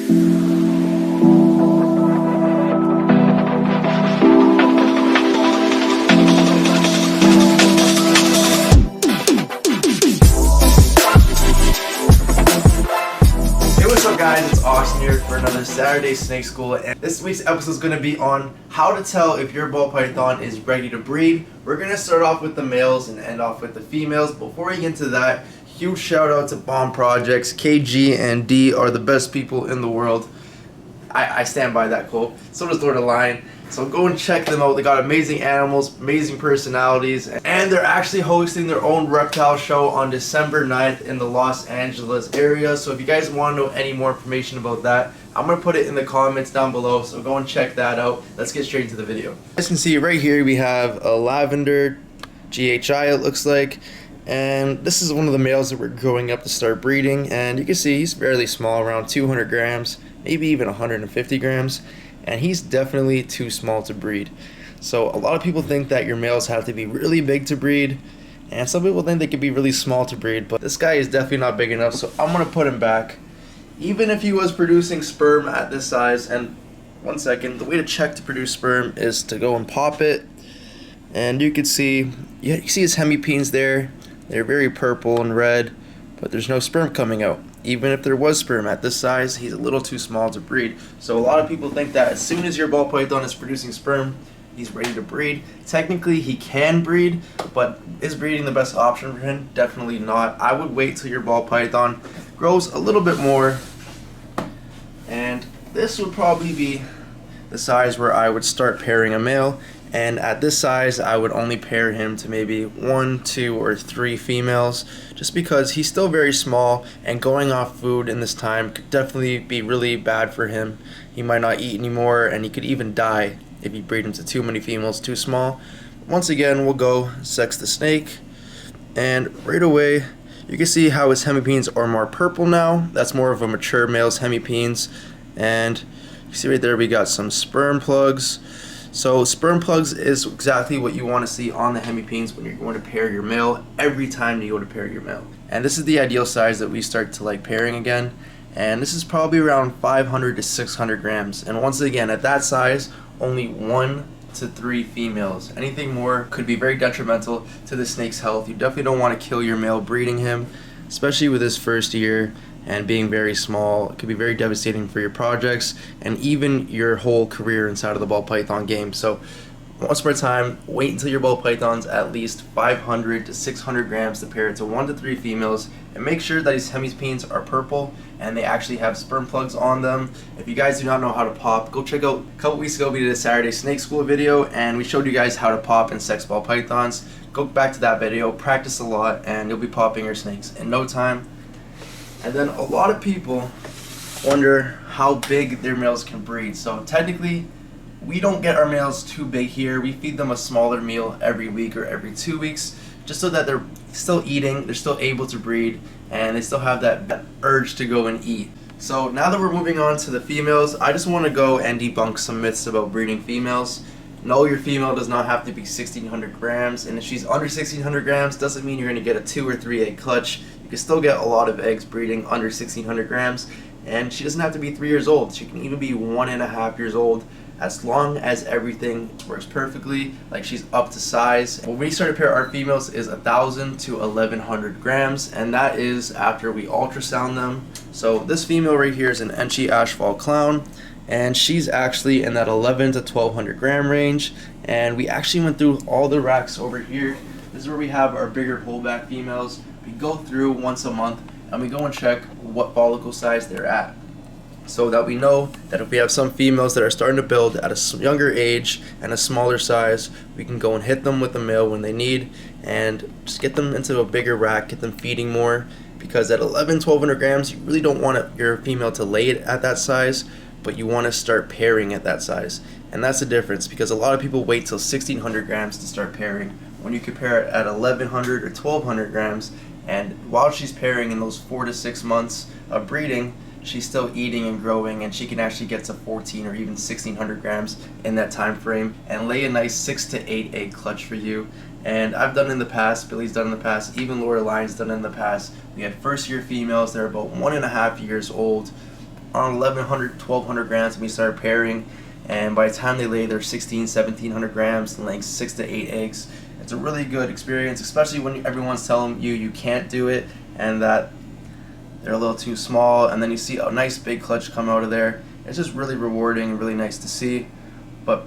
Guys, it's Austin here for another Saturday Snake School, and this week's episode is going to be on how to tell if your ball python is ready to breed. We're going to start off with the males and end off with the females. Before we get into that, huge shout out to Bomb Projects. KG and D are the best people in the world. I stand by that quote. So does Lord of Lion. So go and check them out. They got amazing animals, amazing personalities, and they're actually hosting their own reptile show on December 9th in the Los Angeles area. So if you guys want to know any more information about that, I'm going to put it in the comments down below. So go and check that out. Let's get straight into the video. As you can see right here, we have a lavender GHI, it looks like. And this is one of the males that we're growing up to start breeding. And you can see he's fairly small, around 200 grams, maybe even 150 grams. And he's definitely too small to breed. So a lot of people think that your males have to be really big to breed, and some people think they could be really small to breed, but this guy is definitely not big enough, so I'm going to put him back. Even if he was producing sperm at this size, and one second, the way to check to produce sperm is to go and pop it, and you can see, you see his hemipenes there. They're very purple and red, but there's no sperm coming out. Even if there was sperm at this size, he's a little too small to breed. So a lot of people think that as soon as your ball python is producing sperm, he's ready to breed. Technically, he can breed, but is breeding the best option for him? Definitely not. I would wait till your ball python grows a little bit more. And this would probably be the size where I would start pairing a male. And at this size, I would only pair him to maybe 1, 2, or 3 females, just because he's still very small, and going off food in this time could definitely be really bad for him. He might not eat anymore, and he could even die if you breed him to too many females too small. Once again, we'll go sex the snake, and right away, you can see how his hemipenes are more purple now. That's more of a mature male's hemipenes, and you see right there we got some sperm plugs. So sperm plugs is exactly what you want to see on the hemipenes when you're going to pair your male every time you go to pair your male. And this is the ideal size that we start to like pairing again. And this is probably around 500 to 600 grams. And once again, at that size, only 1 to 3 females. Anything more could be very detrimental to the snake's health. You definitely don't want to kill your male breeding him, especially with his first year and being very small. It could be very devastating for your projects and even your whole career inside of the ball python game. So once more time, wait until your ball python's at least 500 to 600 grams to pair it to 1 to 3 females, and make sure that his hemipenes are purple and they actually have sperm plugs on them. If you guys do not know how to pop, go check out, a couple weeks ago we did a Saturday Snake School video and we showed you guys how to pop and sex ball pythons. Go back to that video, practice a lot, and you'll be popping your snakes in no time. And then a lot of people wonder how big their males can breed. So technically, we don't get our males too big here. We feed them a smaller meal every week or every 2 weeks, just so that they're still eating, they're still able to breed, and they still have that urge to go and eat. So now that we're moving on to the females, I just want to go and debunk some myths about breeding females. No, your female does not have to be 1,600 grams, and if she's under 1,600 grams, doesn't mean you're going to get a 2 or 3 egg clutch. You can still get a lot of eggs breeding under 1,600 grams, and she doesn't have to be 3 years old. She can even be 1.5 years old, as long as everything works perfectly, like she's up to size. When we start to pair our females is 1,000 to 1,100 grams, and that is after we ultrasound them. So this female right here is an Enchi Ashfall Clown, and she's actually in that 11 to 1,200 gram range. And we actually went through all the racks over here. This is where we have our bigger pullback females. We go through once a month and we go and check what follicle size they're at, so that we know that if we have some females that are starting to build at a younger age and a smaller size, we can go and hit them with the male when they need and just get them into a bigger rack, get them feeding more, because at 1,100 grams, you really don't want your female to lay it at that size, but you want to start pairing at that size. And that's the difference, because a lot of people wait till 1,600 grams to start pairing, when you compare it at 1,100 or 1,200 grams, and while she's pairing in those 4 to 6 months of breeding, she's still eating and growing, and she can actually get to 14 or even 1,600 grams in that time frame and lay a nice 6 to 8 egg clutch for you. And I've done it in the past, Billy's done it in the past, even Lord of Lion's done it in the past. We had first year females that are about 1.5 years old, on 1100, 1200 grams when we start pairing, and by the time they lay, they're 16, 1700 grams and laying 6 to 8 eggs. It's a really good experience, especially when everyone's telling you can't do it and that they're a little too small, and then you see a nice big clutch come out of there. It's just really rewarding, really nice to see. But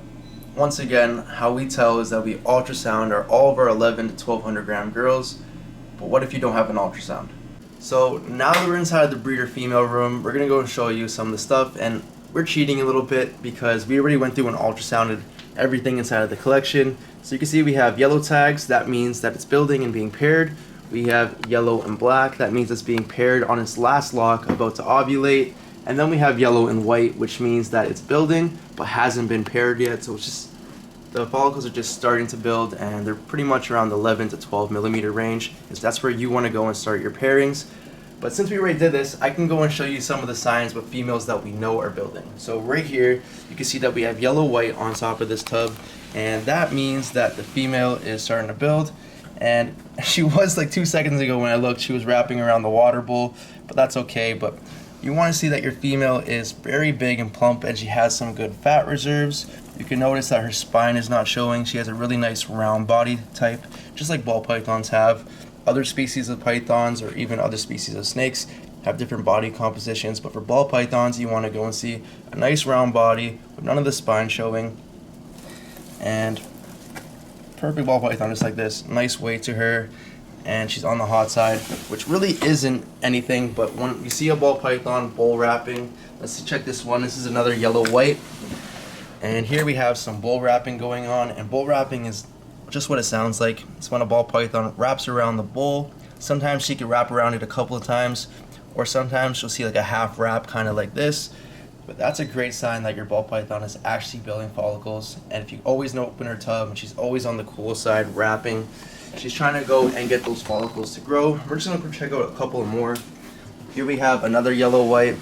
once again, how we tell is that we ultrasound all of our 11 to 1200 gram girls. But what if you don't have an ultrasound? So now that we're inside the breeder female room, we're gonna go and show you some of the stuff, and we're cheating a little bit because we already went through and ultrasounded everything inside of the collection. So you can see we have yellow tags, that means that it's building and being paired. We have yellow and black, that means it's being paired on its last lock, about to ovulate. And then we have yellow and white, which means that it's building but hasn't been paired yet. So it's just, the follicles are just starting to build, and they're pretty much around the 11 to 12 millimeter range, because that's where you want to go and start your pairings. But since we already did this, I can go and show you some of the signs with females that we know are building. So right here, you can see that we have yellow white on top of this tub, and that means that the female is starting to build. And she was like 2 seconds ago when I looked, she was wrapping around the water bowl, but that's okay. But you want to see that your female is very big and plump, and she has some good fat reserves. You can notice that her spine is not showing. She has a really nice round body type, just like ball pythons have. Other species of pythons, or even other species of snakes, have different body compositions, but for ball pythons, you want to go and see a nice round body with none of the spine showing, and perfect ball python just like this. Nice weight to her, and she's on the hot side, which really isn't anything. But when you see a ball python bull wrapping, let's check this one. This is another yellow white, and here we have some bull wrapping going on. And bull wrapping is just what it sounds like. It's when a ball python wraps around the bull. Sometimes she can wrap around it a couple of times, or sometimes you'll see like a half wrap, kind of like this. But that's a great sign that your ball python is actually building follicles. And if you always open her tub and she's always on the cool side wrapping, she's trying to go and get those follicles to grow. We're just gonna check out a couple more. Here we have another yellow white,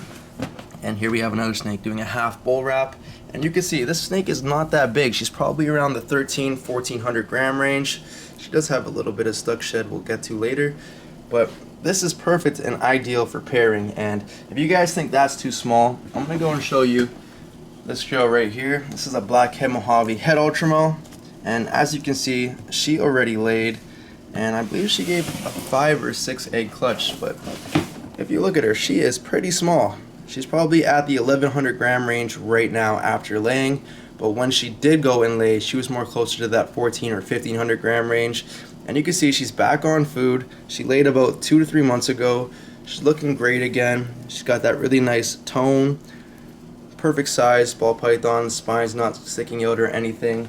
and here we have another snake doing a half bull wrap. And you can see this snake is not that big. She's probably around the 1400 gram range. She does have a little bit of stuck shed we'll get to later, but this is perfect and ideal for pairing. And if you guys think that's too small, I'm gonna go and show you this girl right here. This is a blackhead Mojave het ultramel, and as you can see, she already laid, and I believe she gave a 5 or 6 egg clutch. But if you look at her, she is pretty small. She's probably at the 1100 gram range right now after laying, but when she did go and lay, she was more closer to that 14 or 1500 gram range. And you can see she's back on food. She laid about 2 to 3 months ago. She's looking great again. She's got that really nice tone, perfect size ball python, spine's not sticking out or anything.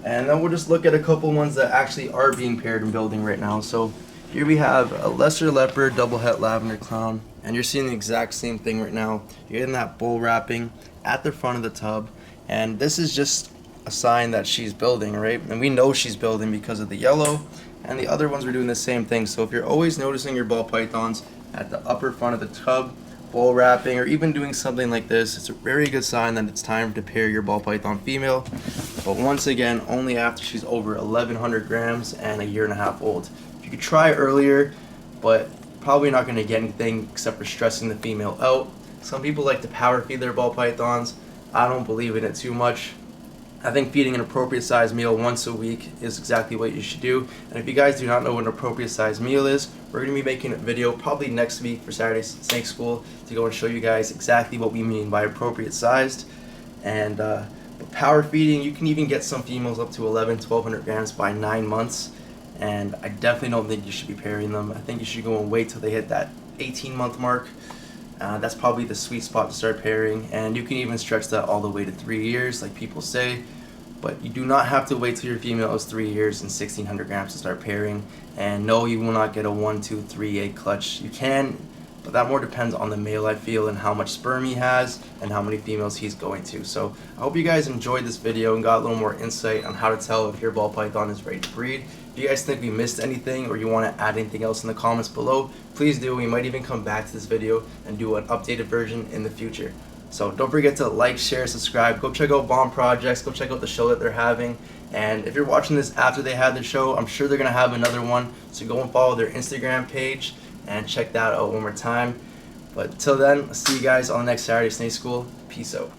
And then we'll just look at a couple ones that actually are being paired and building right now. So here we have a lesser leopard double het lavender clown, and you're seeing the exact same thing right now. You're getting that bull wrapping at the front of the tub, and this is just a sign that she's building, right? And we know she's building because of the yellow, and the other ones are doing the same thing. So if you're always noticing your ball pythons at the upper front of the tub, bull wrapping, or even doing something like this, it's a very good sign that it's time to pair your ball python female. But once again, only after she's over 1100 grams and a 1.5 years old. You could try earlier, but probably not going to get anything except for stressing the female out. Some people like to power feed their ball pythons. I don't believe in it too much. I think feeding an appropriate size meal once a week is exactly what you should do. And if you guys do not know what an appropriate size meal is, we're going to be making a video probably next week for Saturday Snake School to go and show you guys exactly what we mean by appropriate sized. And with power feeding, you can even get some females up to 1200 grams by 9 months. And I definitely don't think you should be pairing them. I think you should go and wait till they hit that 18-month mark. That's probably the sweet spot to start pairing, and you can even stretch that all the way to 3 years like people say, but you do not have to wait till your female is 3 years and 1600 grams to start pairing. And no, you will not get a 1, 2, 3 egg clutch. You can, but that more depends on the male, I feel, and how much sperm he has and how many females he's going to. So I hope you guys enjoyed this video and got a little more insight on how to tell if your ball python is ready to breed. If you guys think we missed anything or you want to add anything else in the comments below, please do. We might even come back to this video and do an updated version in the future. So don't forget to like, share, subscribe. Go check out Bomb Projects. Go check out the show that they're having. And if you're watching this after they had the show, I'm sure they're going to have another one. So go and follow their Instagram page and check that out one more time. But till then, see you guys on the next Saturday Snake School. Peace out.